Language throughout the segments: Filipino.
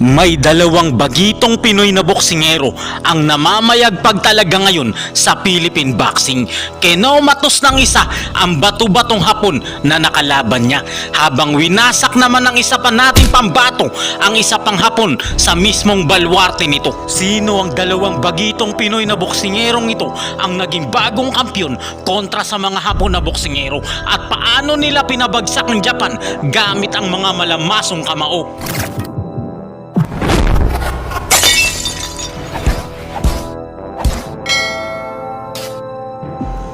May dalawang bagitong Pinoy na boksingero ang namamayagpag talaga ngayon sa Philippine boxing. Kinomatos ng isa ang bato-batong Hapon na nakalaban niya, habang winasak naman ng isa pa nating pambato ang isa pang Hapon sa mismong balwarte nito. Sino ang dalawang bagitong Pinoy na boksingerong ito ang naging bagong kampyon kontra sa mga Hapon na boksingero, at paano nila pinabagsak ng Japan gamit ang mga malamasong kamao?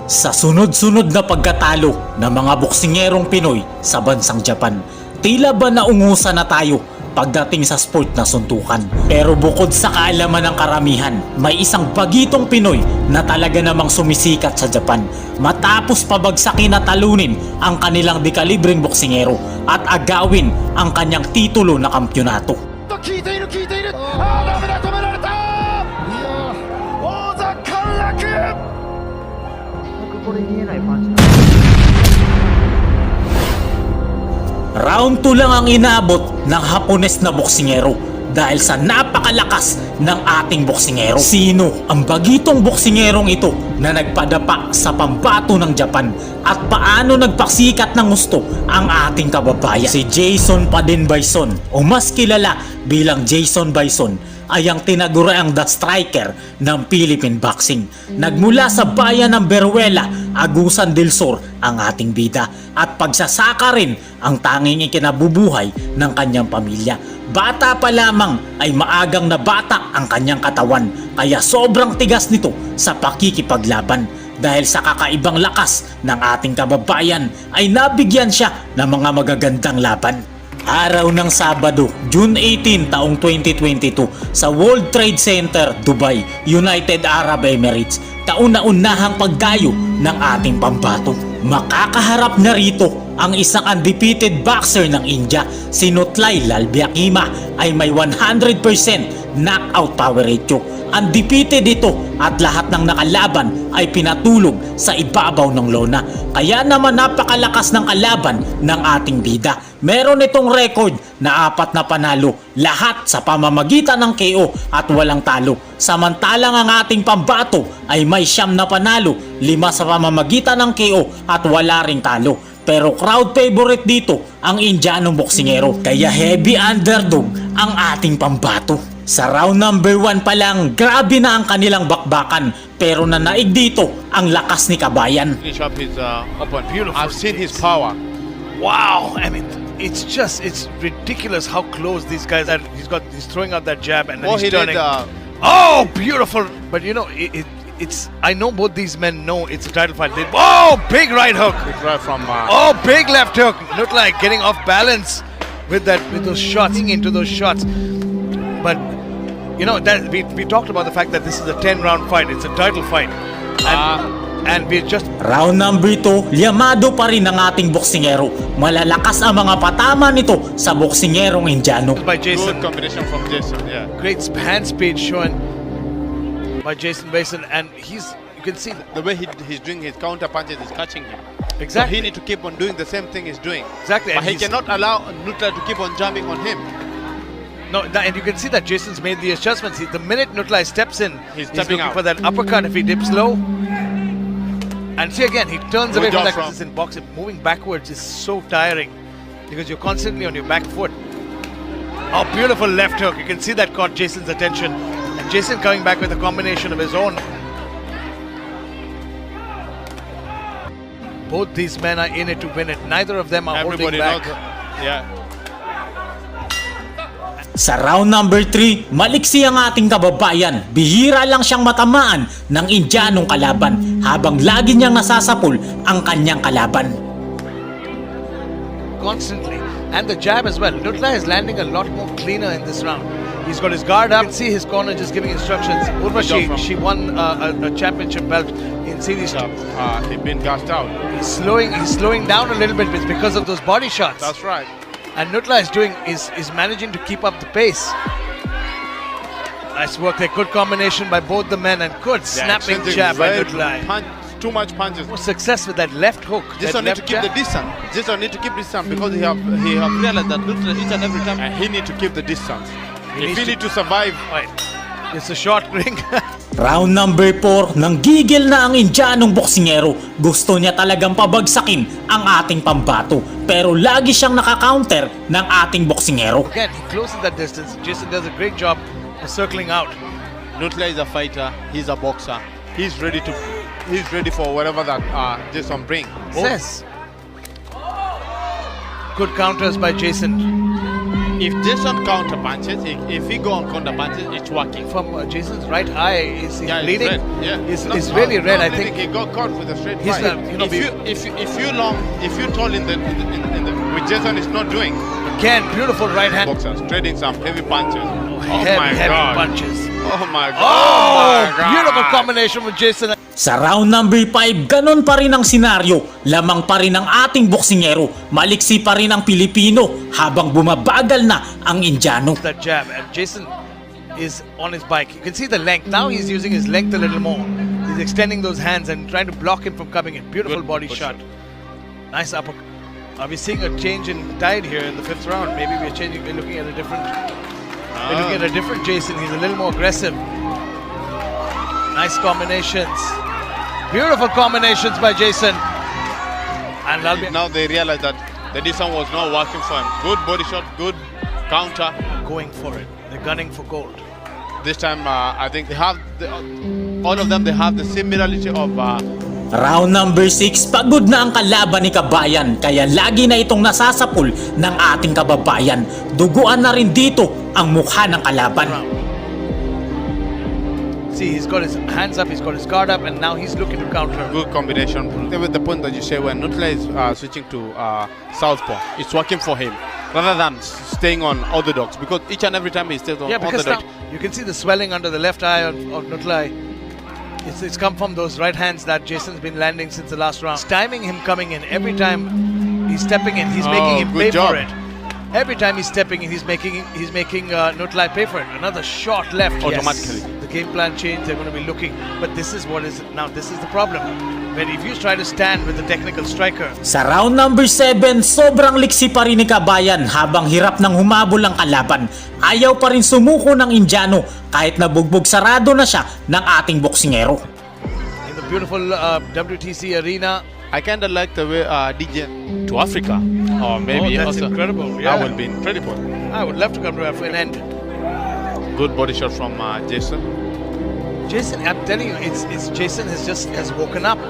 Sa sunod-sunod na pagkatalo ng mga boksingerong Pinoy sa bansang Japan, tila ba naungusan na tayo pagdating sa sport na suntukan. Pero bukod sa kaalaman ng karamihan, may isang bagitong Pinoy na talaga namang sumisikat sa Japan matapos pabagsakin at talunin ang kanilang dekalibreng boksingero at agawin ang kanyang titulo na kampyonato. Round 2 lang ang inaabot ng Hapones na boksingero dahil sa napakalakas ng ating boksingero. Sino ang bagitong boksingerong ito na nagpadapa sa pambato ng Japan, at paano nagpasikat ng gusto ang ating kababayan? Si Jason Padin Bison, o mas kilala bilang Jason Bison, ay ang tinaguriang The Striker ng Philippine boxing. Nagmula sa bayan ng Beruela, Agusan del Sur ang ating bida, at pagsasaka rin ang tanging ikinabubuhay ng kanyang pamilya. Bata pa lamang ay maagang nabata ang kanyang katawan, kaya sobrang tigas nito sa pakikipaglaban. Dahil sa kakaibang lakas ng ating kababayan ay nabigyan siya ng mga magagandang laban. Araw ng Sabado, June 18 taong 2022 sa World Trade Center, Dubai, United Arab Emirates, kauna-unahang pagdayo ng ating pambato. Makakaharap na rito ang isang undefeated boxer ng India, si Nutlai Lalbiakima, ay may 100% knockout power ratio. Undefeated ito at lahat ng nakalaban ay pinatulog sa ibabaw ng lona. Kaya naman napakalakas ng kalaban ng ating bida. Meron itong record na 4 na panalo, lahat sa pamamagitan ng KO at walang talo. Samantalang ang ating pambato ay may 9 na panalo, 5 sa pamamagitan ng KO at wala ring talo. Pero crowd favorite dito ang Indianong boksingero, kaya heavy underdog ang ating pambato. Sa round number 1 pa lang, grabe na ang kanilang bakbakan, pero nanaig dito ang lakas ni Kabayan. Finish up his opponent. I've seen his power. Wow! I mean, it's ridiculous how close these guys are. He's throwing out that jab and then he's turning. Oh, beautiful! But you know, it's. I know both these men know it's a title fight. Oh, big right hook! Big right from. Oh, big left hook! Looked like getting off balance with those shots, into those shots. But you know that we talked about the fact that this is a 10-round fight. It's a title fight, and we just. Round number 2, liyamado pa rin ang ating boksingero. Malalakas ang mga patama nito sa boksingerong Indiano. By Jason. Good combination from Jason. Yeah. Great hand speed shown by Jason Bison, and you can see The way he's doing his counter punches is catching him. exactly. So he need to keep on doing the same thing he's doing. Exactly, But and he cannot allow Nutra to keep on jumping on him. No, and you can see that Jason's made the adjustments. The minute Nutlai steps in, He's he's stepping looking out. for that uppercut if he dips low. And see again, he turns away Good from job that. from- Because in boxing, moving backwards is so tiring because you're constantly on your back foot. Oh, beautiful left hook. You can see that caught Jason's attention. And Jason coming back with a combination of his own. Both these men are in it to win it. Neither of them are Everybody holding knows. back. Yeah. Sa round number 3, maliksi ang ating kababayan. Bihira lang siyang matamaan ng Indianong kalaban, habang lagi niyang nasasapul ang kanyang kalaban. Constantly, and the jab as well. Nutlai is landing a lot more cleaner in this round. He's got his guard up. You can see his corner just giving instructions. Urvashi, she won a championship belt in series 2. He's been gassed out. He's slowing down a little bit. It's because of those body shots. That's right. And Nutlai is managing to keep up the pace. Nice work there. Good combination by both the men, and good snapping jab by Nutlai. Too much punches. More success with that left hook. Jason that need to left keep jab. the distance. Jason need to keep distance because he have realized that Nutra each and every time, and he need to keep the distance. If he need to survive, Right. It's a short ring. Round number 4, nang gigil na ang Indianong boksingero. Gusto niya talagang pabagsakin ang ating pambato. Pero lagi siyang nakakounter ng ating boksingero. Again, he closes that distance. Jason does a great job of circling out. Nutla is a fighter. He's a boxer. He's ready for whatever that Jason brings. Says. Good counters by Jason. If Jason counter punches, if he go on counter punches, it's working. From Jason's right eye, is Yeah, bleeding? It's red. Yeah, It's really red. I bleeding. think He got caught with a straight He's right. not- you know, if you tall in the which Jason is not doing. again, beautiful right hand. Boxers trading some heavy punches. Oh my Heavy god! punches. Oh my god! Oh, beautiful combination with Jason. Sa round number 5, ganon pa rin ang senaryo. Lamang pa rin ang ating boksingero. Maliksi pa rin ang Pilipino habang bumabagal na ang Indiano. That jab, and Jason is on his bike. You can see the length. Now he's using his length a little more. He's extending those hands and trying to block him from coming in. Beautiful Good body push shot. Nice upper. Are we seeing a change in tide here in the 5th round? Maybe we're changing. We're looking at a different. We're looking at a different Jason. He's a little more aggressive. Nice combinations. Beautiful combinations by Jason. And that'll be Now they realize that the Jason was not working for him. Good body shot, good counter. going for it. They're gunning for gold. This time, I think they have all of them. They have the similarity of. Round number 6, pagod na ang kalaban ni Kabayan kaya lagi na itong nasasapul ng ating kababayan. Duguan na rin dito ang mukha ng kalaban. See, he's got his hands up, he's got his guard up, and now he's looking to counter. Good combination. With the point that you say when Nutla is switching to southpaw, it's working for him rather than staying on orthodox because each and every time he stays on Yeah, because now orthodox. you can see the swelling under the left eye of Nutlai. It's come from those right hands that Jason's been landing since the last round. It's timing him coming in. Every time he's stepping in, he's making him pay good job. for it. Every time he's stepping in, he's making Nutlai pay for it. Another short left. Automatically. Yes. The game plan changed. They're going to be looking, but this is what is now. This is the problem. When if you try to stand with the technical striker, Sa round number 7, sobrang liksi pa rin ni Kabayan habang hirap ng humabol ang kalaban. Ayaw pa rin sumuko ng Indiano kahit nabugbog sarado na siya ng ating boksingero. in the beautiful WTC arena. I kind of like the way DJ to Africa, or maybe Oh, that's also incredible, That yeah. will be incredible. I would love to come to an end. Good body shot from Jason. Jason, I'm telling you, it's Jason has woken up,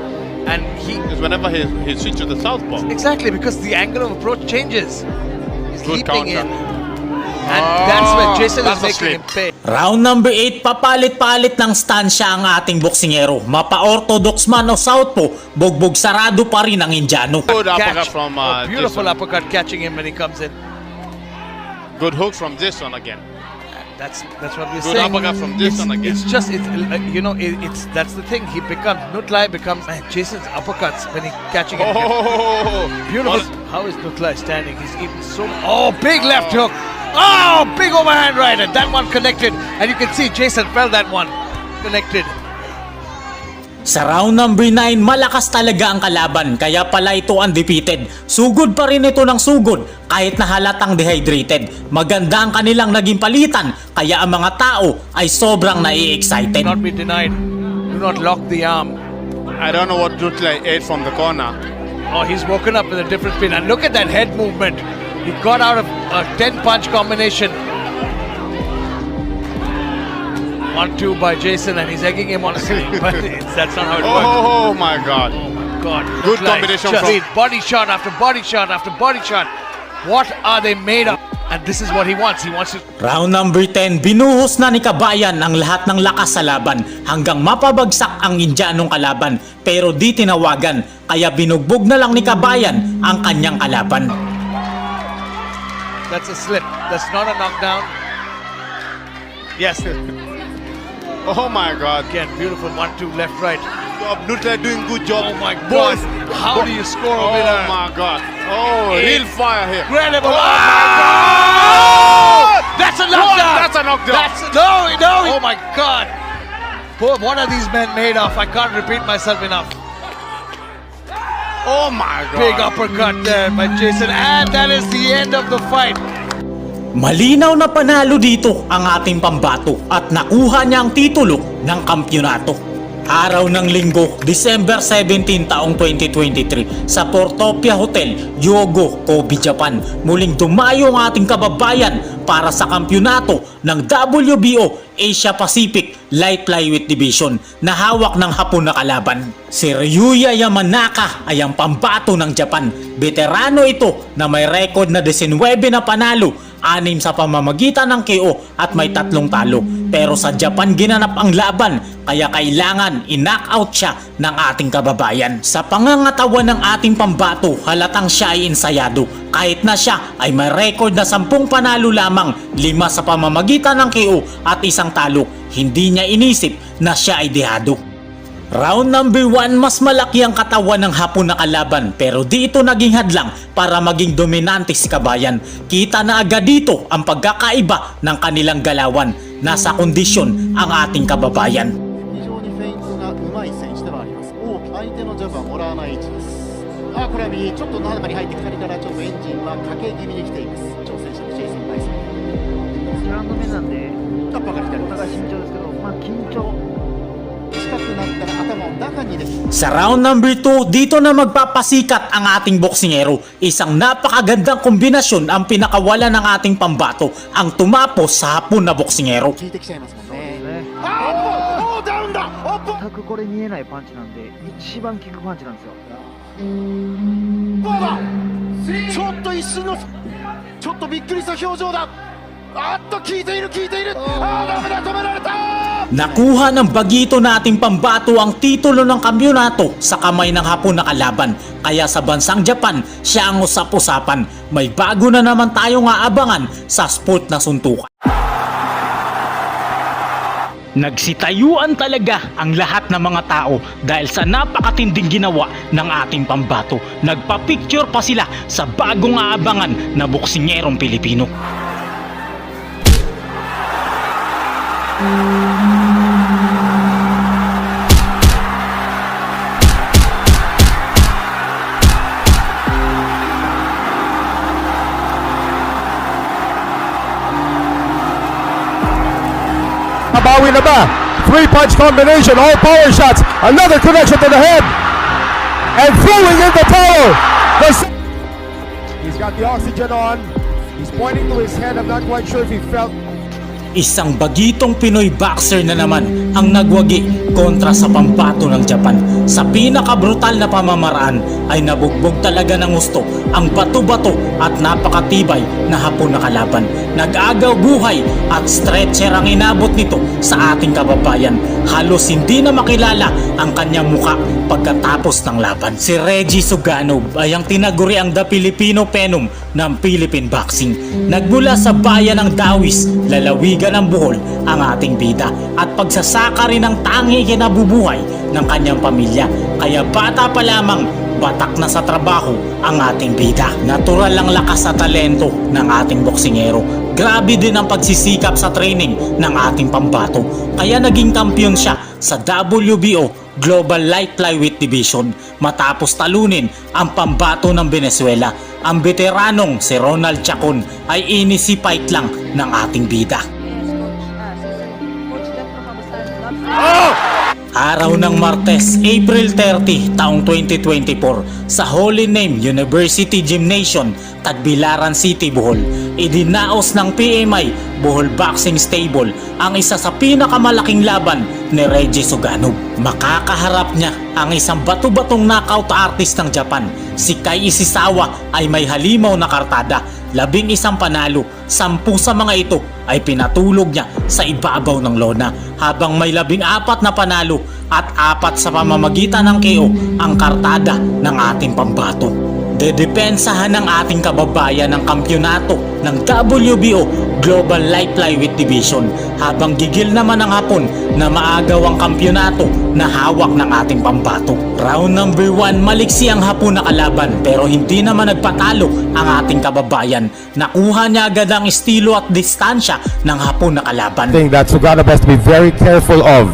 and Because whenever he switch to the southpaw, exactly because the angle of approach changes. He's Good leaping counter. in, and that's when Jason is that's a making him pay. Round number 8, papalit-palit ng stansya ang ating boksingero. Mapa-orthodox man o southpaw, bugbog sarado pa rin ang Indiano. good uppercut Catch. from Beautiful Jason. uppercut catching him when he comes in. Good hook from Jason again. That's what we're Good saying. uppercut from Jason again. It's just it's that's the thing. He becomes Nutlai becomes Jason's uppercuts when he catching him. Oh, Beautiful. How is Nutlai standing? He's even so. Oh, big left hook. Oh, big overhand right, and that one connected. And you can see Jason felt that one connected. Sa round number 9, malakas talaga ang kalaban kaya pala ito undefeated. Sugod pa rin ito ng sugod kahit na halatang dehydrated. Maganda ang kanilang naging palitan kaya ang mga tao ay sobrang nai-excited. Do not be denied. Do not lock the arm. I don't know what Nutla ate from the corner. Oh, he's woken up with a different spin. And look at that head movement. He got out of a 10-punch combination. 1-2 by Jason, and he's egging him on a swing. But that's not how it works. Oh my God! God. Good Nutlai combination just from- body shot after body shot after body shot. What are they made of? And this is what he wants. He wants to. Round number 10, binuhos na ni Kabayan ang lahat ng lakas sa laban hanggang mapabagsak ang Indianong kalaban pero di tinawagan kaya binugbog na lang ni Kabayan ang kanyang kalaban. That's a slip. That's not a knockdown. Yes. Oh my God! Again, beautiful 1-2 left right. Nutla doing good job. Oh my Boys, God. How do you score a Oh winner? my God! Oh, real fire here. Incredible. Oh Oh, my God. That's a knockdown. What? That's a knockdown. No. Oh my God. Boy, what are these men made of? I can't repeat myself enough. Oh my God! Big uppercut there by Jason, and that is the end of the fight. Malinaw na panalo dito ang ating pambato at nakuha niya ang titulo ng kampyonato. Araw ng Linggo, December 17 taong 2023 sa Portopia Hotel, Hyogo, Kobe, Japan. Muling dumayo ang ating kababayan para sa kampyonato ng WBO Asia Pacific Light Flyweight Division na hawak ng Hapon na kalaban. Si Ryuya Yamanaka ay ang pambato ng Japan. Veterano ito na may record na 19 na panalo, 6 sa pamamagitan ng KO at may 3 talo. Pero sa Japan ginanap ang laban kaya kailangan i-knockout siya ng ating kababayan. Sa pangangatawan ng ating pambato, halatang siya ay ensayado. Kahit na siya ay may record na 10 panalo lamang, 5 sa pamamagitan ng KO at 1 talo, hindi niya inisip na siya ay dehado. Round number 1, mas malaki ang katawan ng Hapon na kalaban pero di ito naging hadlang para maging dominante si Kabayan. Kita na agad dito ang pagkakaiba ng kanilang galawan. Nasa kondisyon ang ating kababayan. 非常にフェイントがうまい選手ではあります。大きく相手のジャブはもらわない位置です。これは右、ちょっと中に入って左からちょっとエンジンはかけ気味に来ています。挑戦者のジェイソン・バイソン。セカンド目なんで、タッパーが左お互い慎重ですけど、緊張。近くなったら頭を中に入れて。 Sa round number 2, dito na magpapasikat ang ating boksingero. Isang napakagandang kombinasyon ang pinakawala ng ating pambato, ang tumapos sa Hapon na boksingero. 効いてきちゃいますもんね。ね、ダウンだ。オープン。全くこれ見えないパンチなんで、一番効くパンチなんですよ。ボーバー。ちょっと一瞬のちょっとびっくりした表情だ。効いている効いている。ダメだ、止められた。 Nakuha ng bagito nating pambato ang titulo ng kampyonato sa kamay ng Hapon na kalaban. Kaya sa bansang Japan, siya ang usap-usapan. May bago na naman tayong aabangan sa sport na suntukan. Nagsitayuan talaga ang lahat ng mga tao dahil sa napakatinding ginawa ng ating pambato. Nagpa-picture pa sila sa bagong aabangan na boksingerong Pilipino. Nabawi na ba? 3-punch combination, all power shots, another connection to the head, and throwing in the towel. He's got the oxygen on, he's pointing to his head, I'm not quite sure if he felt. Isang bagitong Pinoy boxer na naman ang nagwagi kontra sa pambato ng Japan. Sa pinakabrutal na pamamaraan ay nabugbog talaga ng gusto ang bato-bato at napakatibay na Hapon na kalaban. Nag-agaw buhay at stretcher ang inabot nito sa ating kababayan. Halos hindi na makilala ang kanyang muka pagkatapos ng laban. Si Reggie Suganov ay ang tinaguri ang The Filipino Phenom ng Philippine Boxing. Nagmula sa bayan ng Dawis, lalawigan ng Bohol ang ating bida at pagsasaka rin ang tangi kinabubuhay ng kanyang pamilya. Kaya bata pa lamang, batak na sa trabaho ang ating bida. Natural ang lakas at talento ng ating boksingero. Grabe din ang pagsisikap sa training ng ating pambato. Kaya naging kampiyon siya sa WBO Global Light Flyweight Division matapos talunin ang pambato ng Venezuela. Ang veteranong si Ronald Chacon ay inisi fight lang ng ating bida. Araw ng Martes, April 30, taong 2024 sa Holy Name University Gymnasium, Tagbilaran City, Bohol. Idinaos ng PMI Bohol Boxing Stable ang isa sa pinakamalaking laban ni Reggie Suganov. Makakaharap niya ang isang bato-batong knockout artist ng Japan. Si Kai Isisawa ay may halimaw na kartada, 11 panalo, 10 sa mga ito ay pinatulog niya sa ibabaw ng lona, habang may 14 na panalo at 4 sa pamamagitan ng KO ang kartada ng ating pambato. Dedepensahan ng ating kababayan ng kampyonato ng WBO Global Light Flyweight Division, habang gigil naman ang Hapon na maagaw ang kampyonato na hawak ng ating pambato. Round number 1, maliksi ang Hapon na kalaban pero hindi naman nagpatalo ang ating kababayan. Nakuha niya agad ang estilo at distansya ng Hapon na kalaban. Thing that Suganov has to be very careful of.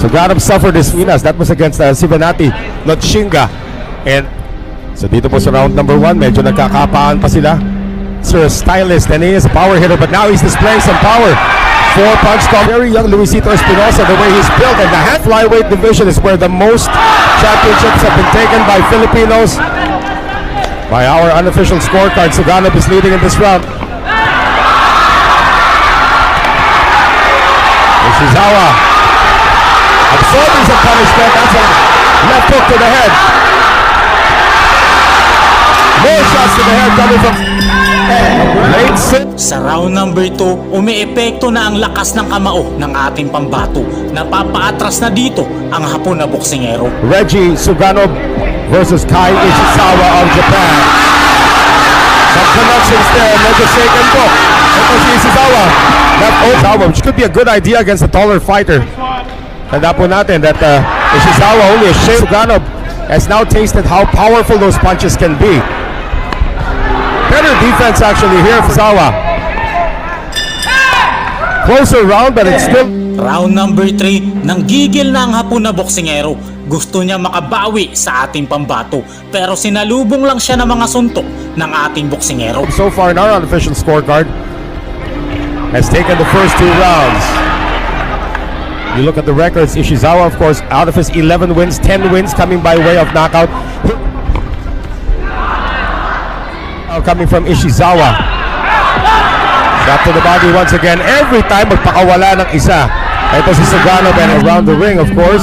Suganov suffered his winners. That was against Sivanati Lotshinga. And so dito po sa round number 1, medyo nagkakapaan pa sila. a stylist and he is a power hitter, but now he's displaying some power. 4-punch combo. Very young Luisito Espinosa, the way he's built. And the half flyweight division is where the most championships have been taken by Filipinos. By our unofficial scorecard, Suganov is leading in this round. Ishizawa absorbing some punishment. That's a left hook to the head. More shots to the head coming from late set. Sa round number 2, umiepekto na ang lakas ng kamao ng ating pambato. Napapaatras na dito ang Hapon na boksingero. Reggie Suganov versus Kai Ishizawa of Japan. Some connections there. Medyo shaken po. Ito si Ishizawa. Left Ishizawa, which could be a good idea against a taller fighter. Tanda po natin that Ishizawa only a shade. Suganov has now tasted how powerful those punches can be. Better defense actually here for Ishizawa. Closer round, but it's still... Round number 3, nanggigil na ang Hapon na boksingero. Gusto niya makabawi sa ating pambato, pero sinalubong lang siya ng mga suntok ng ating boksingero. So far in our unofficial scorecard, has taken the first 2 rounds. You look at the records, Ishizawa, of course, out of his 11 wins, 10 wins coming by way of knockout. Coming from Ishizawa. Shot to the body once again. Every time magpakawala ng isa. Ito si Suganov and around the ring, of course.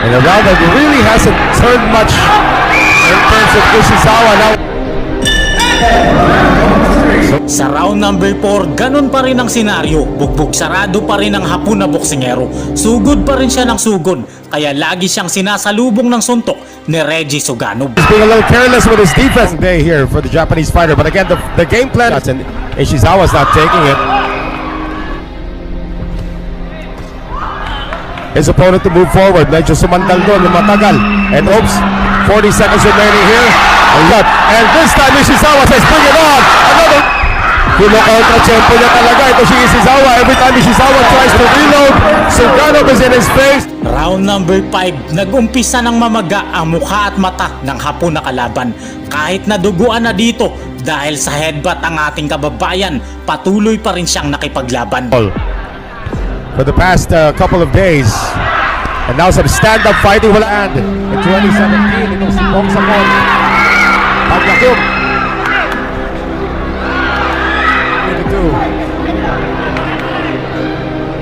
And a round that really hasn't turned much in terms of Ishizawa now. Sa round number 4, ganun pa rin ang senaryo. Bugbog sarado pa rin ang Hapon na boksingero. Sugod pa rin siya ng sugod, kaya lagi siyang sinasalubong ng suntok ni Reggie Suganov. He's being a little careless with his defense day here for the Japanese fighter. But again, the game plan, and Ishizawa's not taking it. His opponent to move forward. Medyo sumandal doon, lumatagal. And oops, 40 seconds remaining here. And this time Ishizawa says, bring it on! Another... Kino-contra-tempo niya talaga. Ito si Ishizawa. Every time Ishizawa tries to reload, Suganov is in his face. Round number 5, nag-umpisa ng mamaga ang mukha at mata ng Hapon na kalaban. Kahit naduguan na dito dahil sa headbutt ang ating kababayan, patuloy pa rin siyang nakipaglaban. For the past couple of days. And now some stand-up fighting will end. In 2017, itong si Bong Sakon. Paglakyog.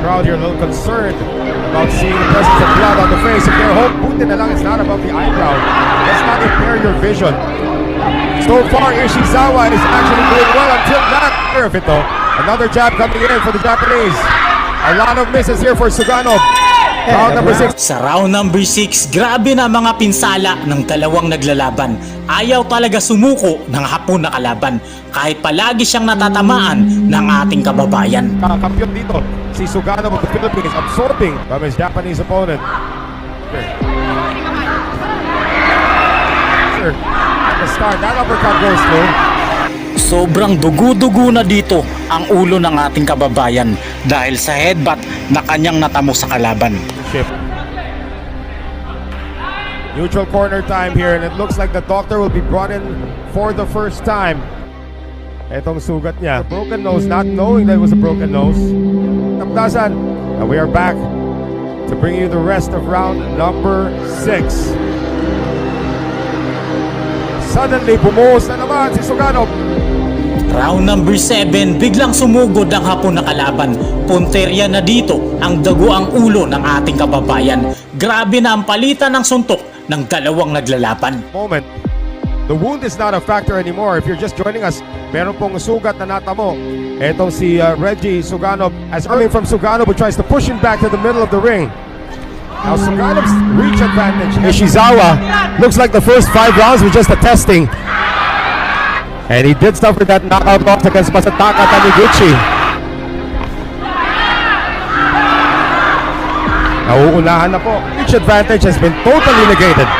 Crowd here a little concerned about seeing the presence of blood on the face. If they're home, buti na lang, it's not about the eyebrow. Let's not impair your vision. So far, Ishizawa is actually doing well until that. Ito. Another jab coming in for the Japanese. A lot of misses here for Suganov. Round number 6. Sa round number 6, grabe na mga pinsala ng dalawang naglalaban. Ayaw talaga sumuko ng Hapon na kalaban kahit palagi siyang natatamaan ng ating kababayan. Kampiyon dito, si Suganov of the Philippines absorbing from his Japanese opponent. Sure. At the start, that uppercut goes through. Sobrang dugu-dugu na dito ang ulo ng ating kababayan dahil sa headbutt na kanyang natamo sa kalaban. Neutral corner time here, and it looks like the doctor will be brought in for the first time. Etong sugat niya. Broken nose, not knowing that it was a broken nose. Tapdasan. And we are back to bring you the rest of round number 6. Suddenly, bumuhos na naman si Suganov. Round number 7, biglang sumugod ang Hapon na kalaban. Punterya na dito ang daguang ulo ng ating kababayan. Grabe na ang palitan ng suntok ng dalawang naglalaban. Moment. The wound is not a factor anymore. If you're just joining us, meron pong sugat na natamo. Etong si Reggie Suganov, as coming from Suganov, who tries to push him back to the middle of the ring. Now Suganov's reach advantage. Ishizawa looks like the first 5 rounds were just a testing. And he did suffer that knockout loss against Masataka Taniguchi. Nauunahan na po. Reach advantage has been totally negated.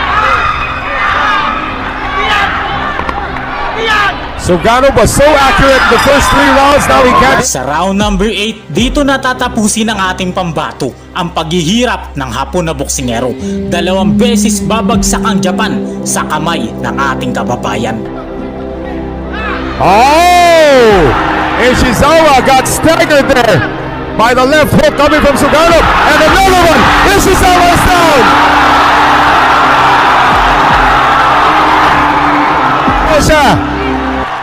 Suganov was so accurate in the first 3 rounds, now he can't. Sa round number 8, dito natatapusin ng ating pambato ang paghihirap ng Hapon na boksingero. 2 beses babagsak ang Japan sa kamay ng ating kababayan. Oh! Ishizawa got staggered there by the left hook coming from Suganov. And another one! Ishizawa is down!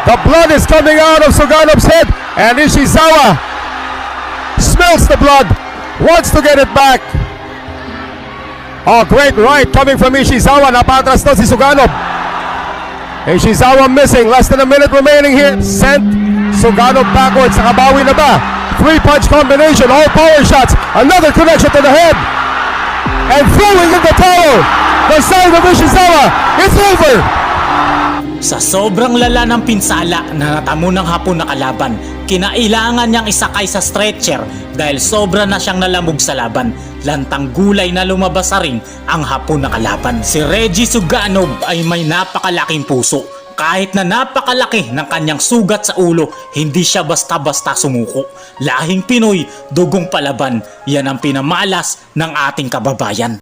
The blood is coming out of Suganov's head, and Ishizawa smells the blood, wants to get it back. Oh, great right coming from Ishizawa. Napatras na si Suganov. Ishizawa missing, less than a minute remaining here. Sent Suganov backwards. Nakabawi na ba? 3-punch combination, all power shots. Another connection to the head. And throwing in the towel. The side of Ishizawa. It's over. Sa sobrang lala ng pinsala na natamo ng Hapon na kalaban, kinailangan niyang isakay sa stretcher dahil sobra na siyang nalamog sa laban. Lantang gulay na lumabas sa ring ang Hapon na kalaban. Si Reggie Suganov ay may napakalaking puso. Kahit na napakalaki ng kanyang sugat sa ulo, hindi siya basta-basta sumuko. Lahing Pinoy, dugong palaban, yan ang pinamalas ng ating kababayan.